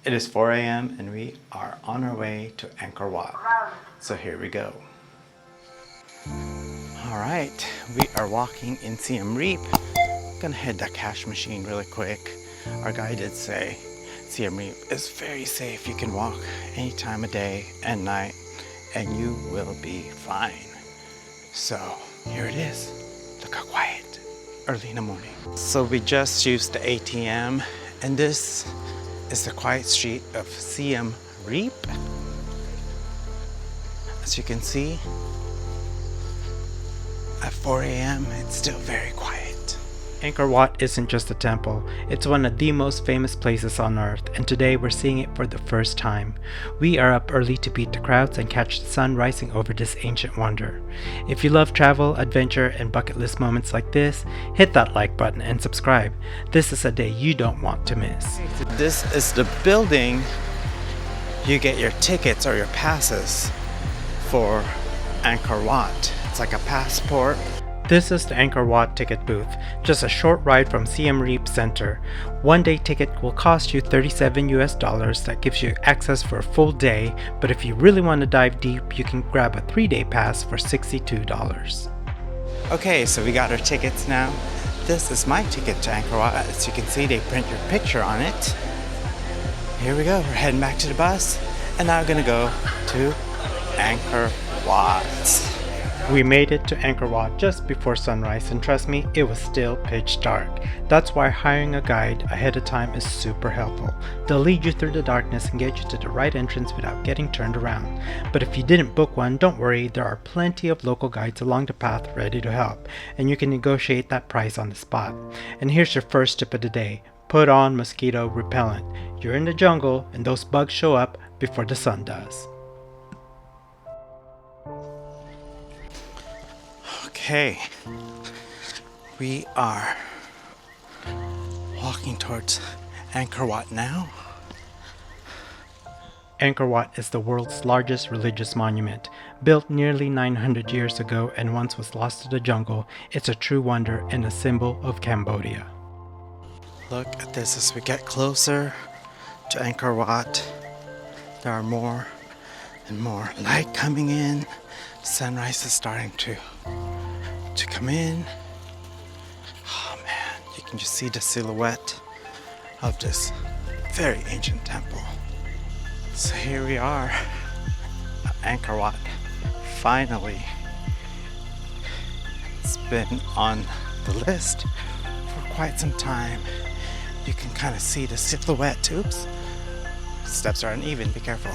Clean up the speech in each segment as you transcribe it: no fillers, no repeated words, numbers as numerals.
It is 4 a.m. and we are on our way to Angkor Wat. So here we go. Alright, we are walking in Siem Reap. Gonna hit the cash machine really quick. Our guy did say Siem Reap is very safe. You can walk any time of day and night and you will be fine. So here it is. Look how quiet. Early in the morning. So we just used the ATM and this is the quiet street of Siem Reap. As you can see, at 4 a.m. it's still very quiet. Angkor Wat isn't just a temple, it's one of the most famous places on earth, and today we're seeing it for the first time. We are up early to beat the crowds and catch the sun rising over this ancient wonder. If you love travel, adventure, and bucket list moments like this, hit that like button and subscribe. This is a day you don't want to miss. This is the building you get your tickets or your passes for Angkor Wat. It's like a passport. This is the Angkor Wat ticket booth, just a short ride from Siem Reap Center. One day ticket will cost you $37 that gives you access for a full day, but if you really want to dive deep, you can grab a 3-day pass for $62. Okay, so we got our tickets now. This is my ticket to Angkor Wat. As you can see, they print your picture on it. Here we go, we're heading back to the bus, and now we're gonna go to Angkor Wat. We made it to Angkor Wat just before sunrise, and trust me, it was still pitch dark. That's why hiring a guide ahead of time is super helpful. They'll lead you through the darkness and get you to the right entrance without getting turned around. But if you didn't book one, don't worry, there are plenty of local guides along the path ready to help, and you can negotiate that price on the spot. And here's your first tip of the day. Put on mosquito repellent. You're in the jungle and those bugs show up before the sun does. Okay, we are walking towards Angkor Wat now. Angkor Wat is the world's largest religious monument. Built nearly 900 years ago and once was lost to the jungle, it's a true wonder and a symbol of Cambodia. Look at this as we get closer to Angkor Wat. There are more and more light coming in. Sunrise is starting to come in. Oh man, you can just see the silhouette of this very ancient temple. So here we are at Angkor Wat. Finally, it's been on the list for quite some time. You can kind of see the silhouette. Oops, steps are uneven, be careful.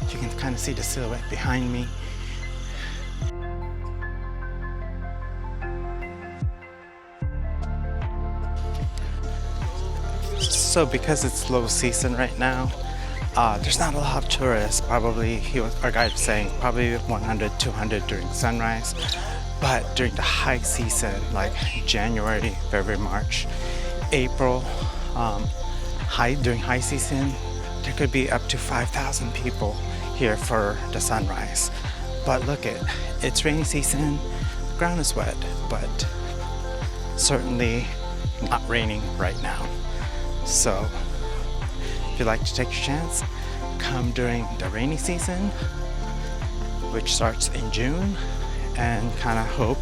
You can kind of see the silhouette behind me. So because it's low season right now, there's not a lot of tourists. Probably, our guide was saying, probably 100, 200 during sunrise. But during the high season, like January, February, March, April, during high season, there could be up to 5,000 people here for the sunrise. But look, it's rainy season, the ground is wet, but certainly not raining right now. So if you'd like to take your chance, come during the rainy season, which starts in June, and kind of hope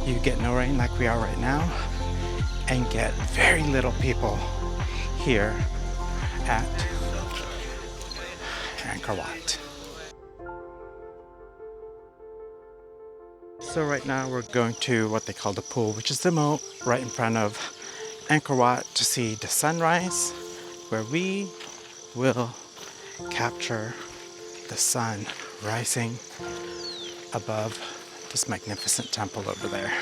you get no rain like we are right now, and get very little people here at Angkor Wat. So right now we're going to what they call the pool, which is the moat right in front of Angkor Wat to see the sunrise, where we will capture the sun rising above this magnificent temple over there.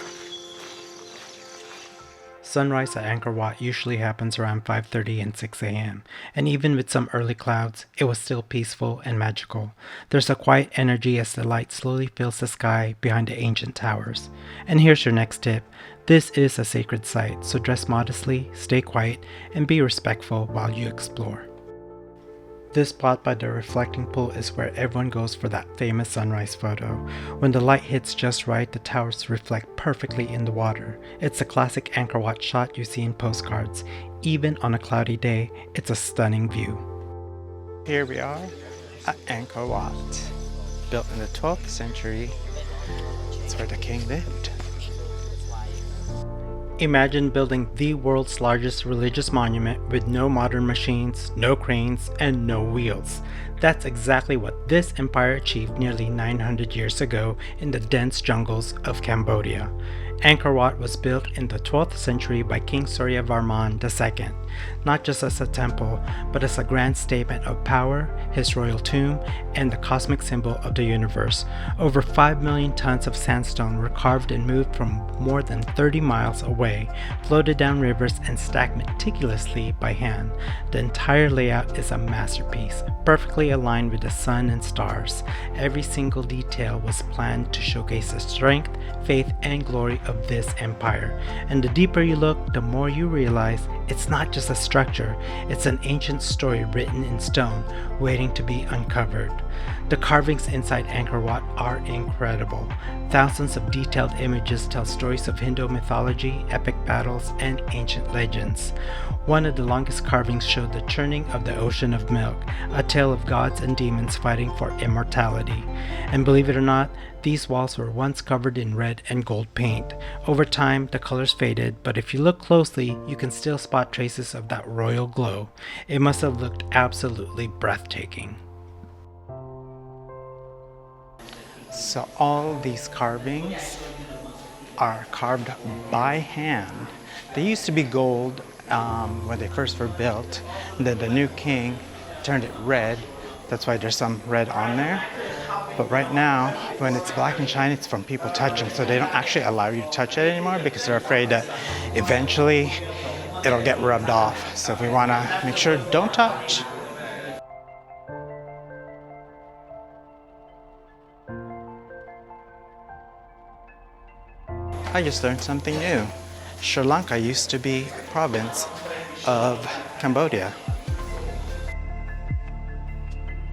Sunrise at Angkor Wat usually happens around 5:30 and 6 a.m. and even with some early clouds, it was still peaceful and magical. There's a quiet energy as the light slowly fills the sky behind the ancient towers. And here's your next tip. This is a sacred site, so dress modestly, stay quiet, and be respectful while you explore. This spot by the reflecting pool is where everyone goes for that famous sunrise photo. When the light hits just right, the towers reflect perfectly in the water. It's a classic Angkor Wat shot you see in postcards. Even on a cloudy day, it's a stunning view. Here we are at Angkor Wat. Built in the 12th century, it's where the king lived. Imagine building the world's largest religious monument with no modern machines, no cranes, and no wheels. That's exactly what this empire achieved nearly 900 years ago in the dense jungles of Cambodia. Angkor Wat was built in the 12th century by King Suryavarman II, not just as a temple, but as a grand statement of power, his royal tomb, and the cosmic symbol of the universe. Over 5 million tons of sandstone were carved and moved from more than 30 miles away, floated down rivers, and stacked meticulously by hand. The entire layout is a masterpiece, perfectly aligned with the sun and stars. Every single detail was planned to showcase the strength, faith, and glory of this empire. And the deeper you look, the more you realize it's not just a structure, it's an ancient story written in stone, waiting to be uncovered. The carvings inside Angkor Wat are incredible. Thousands of detailed images tell stories of Hindu mythology, epic battles, and ancient legends. One of the longest carvings showed the churning of the ocean of milk, a tale of gods and demons fighting for immortality. And believe it or not, these walls were once covered in red and gold paint. Over time, the colors faded, but if you look closely, you can still spot traces of that royal glow. It must have looked absolutely breathtaking. So all these carvings are carved by hand. They used to be gold when they first were built. Then the new king turned it red. That's why there's some red on there. But right now, when it's black and shiny, it's from people touching. So they don't actually allow you to touch it anymore because they're afraid that eventually it'll get rubbed off. So we want to make sure don't touch. I just learned something new. Sri Lanka used to be a province of Cambodia.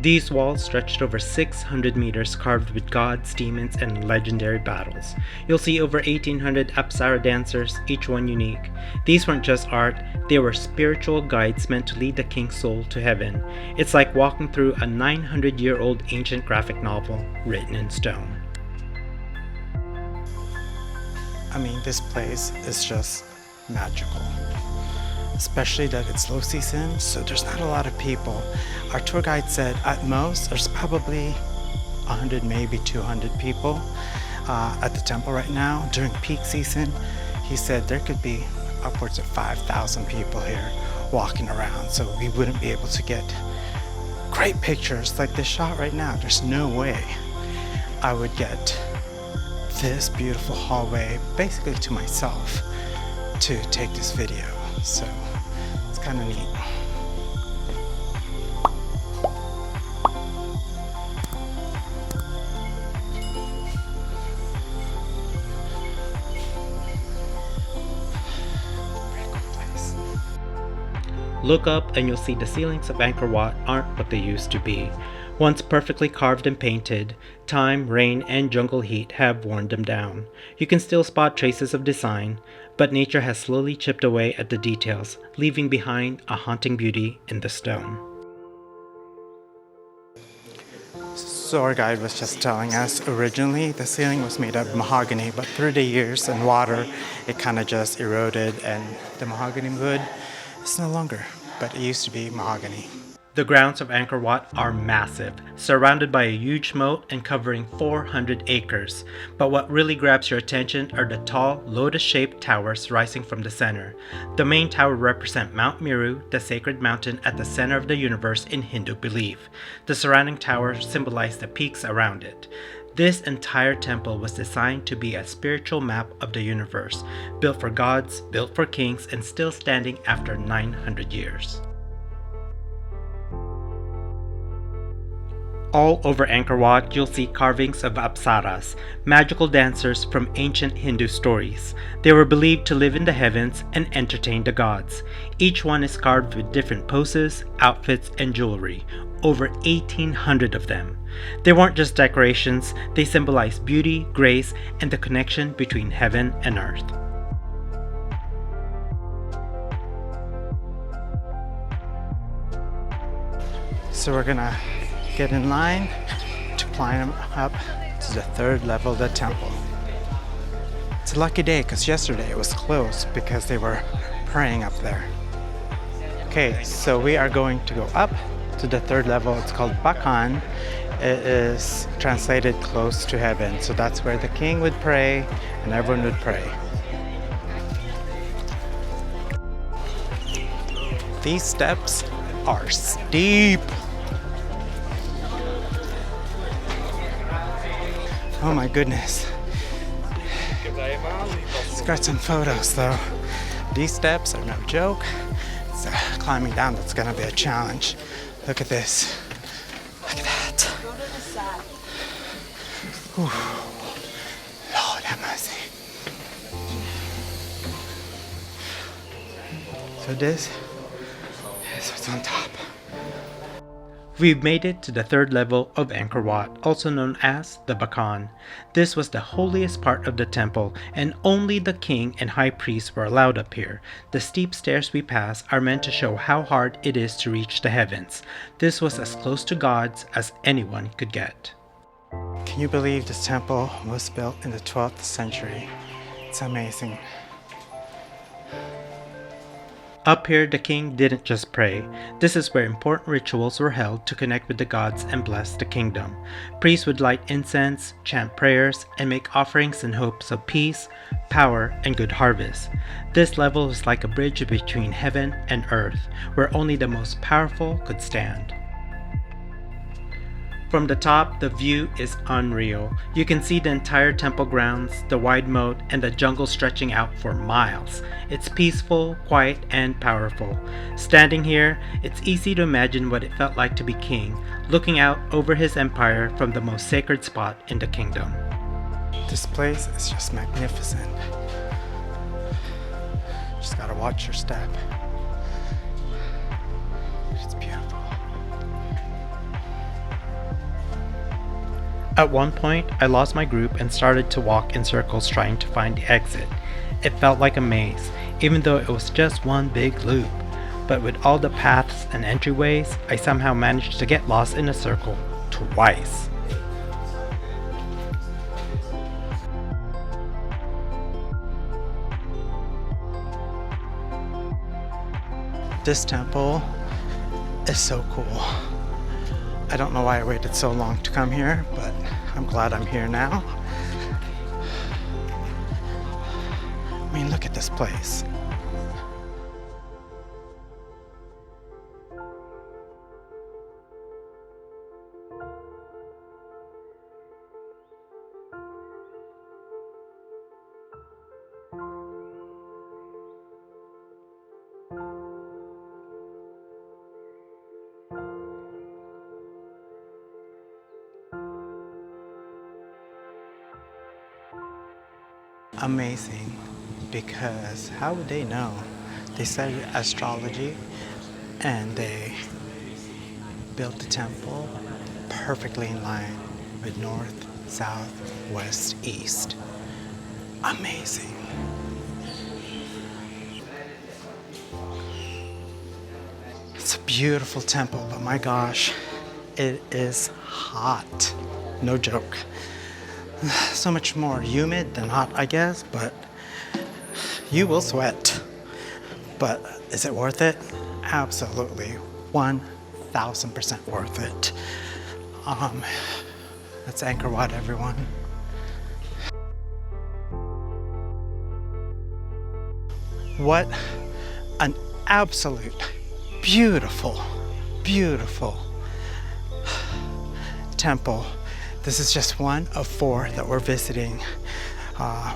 These walls stretched over 600 meters, carved with gods, demons, and legendary battles. You'll see over 1,800 Apsara dancers, each one unique. These weren't just art, they were spiritual guides meant to lead the king's soul to heaven. It's like walking through a 900-year-old ancient graphic novel written in stone. I mean, this place is just magical. Especially that it's low season, so there's not a lot of people. Our tour guide said at most there's probably 100, maybe 200 people at the temple right now. During peak season, he said there could be upwards of 5,000 people here walking around, so we wouldn't be able to get great pictures like this shot right now. There's no way I would get this beautiful hallway basically to myself to take this video. So it's kind of neat. Pretty cool place. Look up and you'll see the ceilings of Angkor Wat aren't what they used to be. Once perfectly carved and painted, time, rain, and jungle heat have worn them down. You can still spot traces of design, but nature has slowly chipped away at the details, leaving behind a haunting beauty in the stone. So our guide was just telling us originally the ceiling was made of mahogany, but through the years and water, it kind of just eroded and the mahogany wood is no longer, but it used to be mahogany. The grounds of Angkor Wat are massive, surrounded by a huge moat and covering 400 acres. But what really grabs your attention are the tall, lotus-shaped towers rising from the center. The main tower represents Mount Meru, the sacred mountain at the center of the universe in Hindu belief. The surrounding towers symbolize the peaks around it. This entire temple was designed to be a spiritual map of the universe, built for gods, built for kings, and still standing after 900 years. All over Angkor Wat, you'll see carvings of apsaras, magical dancers from ancient Hindu stories. They were believed to live in the heavens and entertain the gods. Each one is carved with different poses, outfits, and jewelry. Over 1,800 of them. They weren't just decorations, they symbolize beauty, grace, and the connection between heaven and earth. So we're gonna get in line to climb up to the third level of the temple. It's a lucky day because yesterday it was closed because they were praying up there. Okay, so we are going to go up to the third level. It's called Bakan. It is translated close to heaven. So that's where the king would pray and everyone would pray. These steps are steep. Oh my goodness. Let's get some photos though. These steps are no joke. So climbing down, that's gonna be a challenge. Look at this. Look at that. Whew. Lord have mercy. So this is what's on top. We've made it to the third level of Angkor Wat, also known as the Bakan. This was the holiest part of the temple, and only the king and high priest were allowed up here. The steep stairs we pass are meant to show how hard it is to reach the heavens. This was as close to gods as anyone could get. Can you believe this temple was built in the 12th century? It's amazing. Up here, the king didn't just pray. This is where important rituals were held to connect with the gods and bless the kingdom. Priests would light incense, chant prayers, and make offerings in hopes of peace, power, and good harvest. This level is like a bridge between heaven and earth, where only the most powerful could stand. From the top, the view is unreal. You can see the entire temple grounds, the wide moat, and the jungle stretching out for miles. It's peaceful, quiet, and powerful. Standing here, it's easy to imagine what it felt like to be king, looking out over his empire from the most sacred spot in the kingdom. This place is just magnificent. Just gotta watch your step. It's beautiful. At one point, I lost my group and started to walk in circles trying to find the exit. It felt like a maze, even though it was just one big loop. But with all the paths and entryways, I somehow managed to get lost in a circle twice. This temple is so cool. I don't know why I waited so long to come here, but I'm glad I'm here now. I mean, look at this place. Amazing, because how would they know? They studied astrology and they built the temple perfectly in line with north, south, west, east. Amazing. It's a beautiful temple, but my gosh, it is hot. No joke. So much more humid than hot, I guess, but you will sweat. But is it worth it? Absolutely, 1,000% worth it. That's Angkor Wat, everyone. What an absolute beautiful, beautiful temple. This is just one of 4 that we're visiting.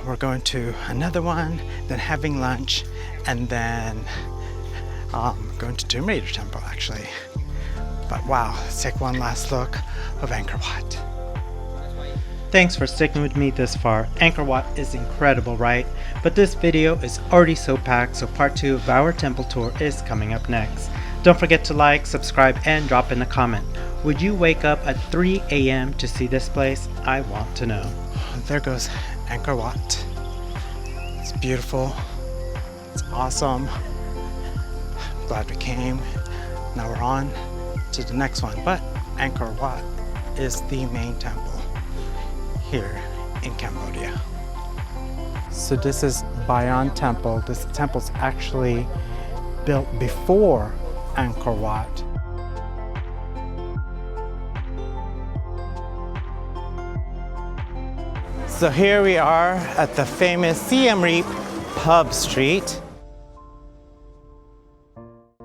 We're going to another one, then having lunch, and then going to Tomb Raider Temple, actually. But wow, let's take one last look of Angkor Wat. Thanks for sticking with me this far. Angkor Wat is incredible, right? But this video is already so packed, so part 2 of our temple tour is coming up next. Don't forget to like, subscribe, and drop in a comment. Would you wake up at 3 a.m. to see this place? I want to know. There goes Angkor Wat. It's beautiful. It's awesome. Glad we came. Now we're on to the next one. But Angkor Wat is the main temple here in Cambodia. So this is Bayon Temple. This temple's actually built before Angkor Wat. So here we are at the famous Siem Reap Pub Street.